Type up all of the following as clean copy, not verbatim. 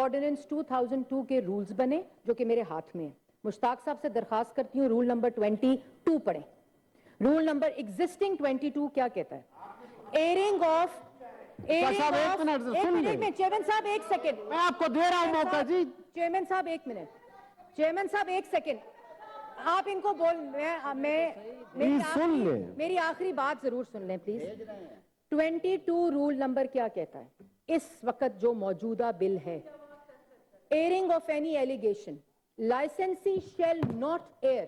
Ordinance 2002 के rules बने जो कि मेरे हाथ में है। मुश्ताक साहब से दरखास्त करती हूँ रूल नंबर 22 पढ़ें। रूल नंबर एग्जिस्टिंग 22 क्या कहता है? एयरिंग ऑफ एक मिनट में चेयरमैन साहब एक सेकंड, मैं आपको दे रहा हूं मौका जी। चेयरमैन साहब एक मिनट, चेयरमैन साहब एक सेकंड, आप इनको बोल, मेरी आखिरी बात जरूर सुन लें प्लीज। 22 रूल नंबर क्या कहता है? इस वक्त जो मौजूदा बिल है, airing of any allegation, licensee shall not air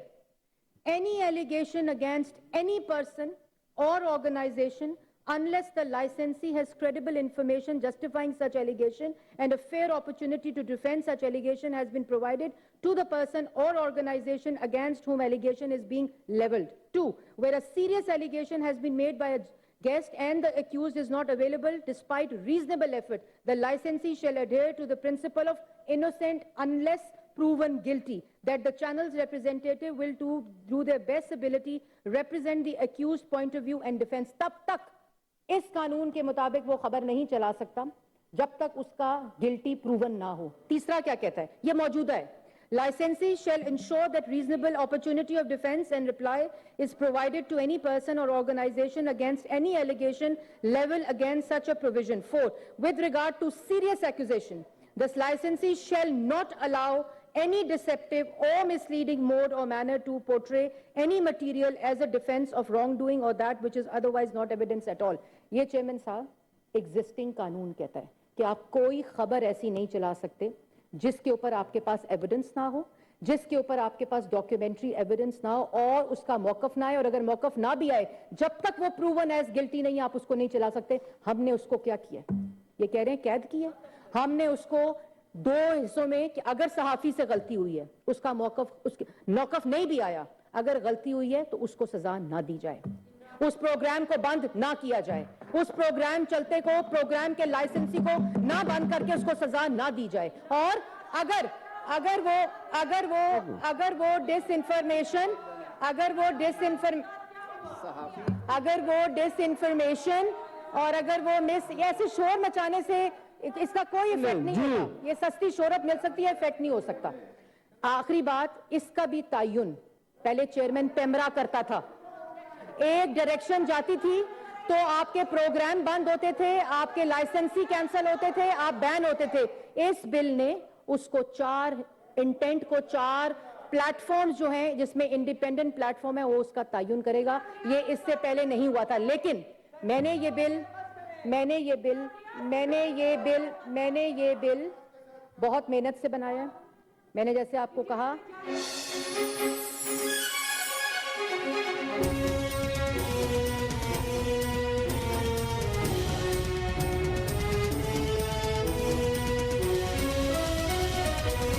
any allegation against any person or organization unless the licensee has credible information justifying such allegation and a fair opportunity to defend such allegation has been provided to the person or organization against whom allegation is being leveled. 2, where a serious allegation has been made by a guest and the accused is not available despite reasonable effort, the licensee shall adhere to the principle of innocent unless proven guilty, that the channel's representative will do their best ability represent the accused point of view and defense. तब तक इस कानून के मुताबिक वो खबर नहीं चला सकता जब तक उसका गिल्टी प्रूवन ना हो। तीसरा क्या कहता है? ये मौजूदा है। Licensee shall ensure that reasonable opportunity of defense and reply is provided to any person or organization against any allegation leveled against such a provision. 4, with regard to serious accusation, this licensee shall not allow any deceptive or misleading mode or manner to portray any material as a defense of wrongdoing or that which is otherwise not evidence at all. ये chairman साहब existing कानून कहता है कि आप कोई खबर ऐसी नहीं चला सकते जिसके ऊपर आपके पास एविडेंस ना हो, जिसके ऊपर आपके पास डॉक्यूमेंट्री एविडेंस ना हो और उसका मौकफ ना आए, और अगर मौकफ ना भी आए जब तक वो प्रूवन एज गिल्टी नहीं आप उसको नहीं चला सकते। हमने उसको क्या किया? ये कह रहे हैं कैद किया। हमने उसको 2 हिस्सों में कि अगर सहाफी से गलती हुई है उसका मौकफ नहीं भी आया, अगर गलती हुई है तो उसको सजा ना दी जाए, उस प्रोग्राम को बंद ना किया जाए, उस प्रोग्राम चलते को प्रोग्राम के लाइसेंसी को ना बंद करके उसको सजा ना दी जाए। और अगर वो डिसइंफॉर्मेशन और अगर वो ऐसे शोर मचाने से इसका कोई इफेक्ट नहीं होता। ये सस्ती शोहरत मिल सकती है, इफेक्ट नहीं हो सकता। आखिरी बात, इसका भी तायुन पहले चेयरमैन पेमरा करता था। एक डायरेक्शन जाती थी तो आपके प्रोग्राम बंद होते थे, आपके लाइसेंसी कैंसिल होते थे, आप बैन होते थे। इस बिल ने उसको 4 इंटेंट को 4 प्लेटफॉर्म्स जो हैं जिसमें इंडिपेंडेंट प्लेटफॉर्म है वो उसका तायुन करेगा। ये इससे पहले नहीं हुआ था। लेकिन मैंने ये बिल बहुत मेहनत से बनाया। मैंने जैसे आपको कहा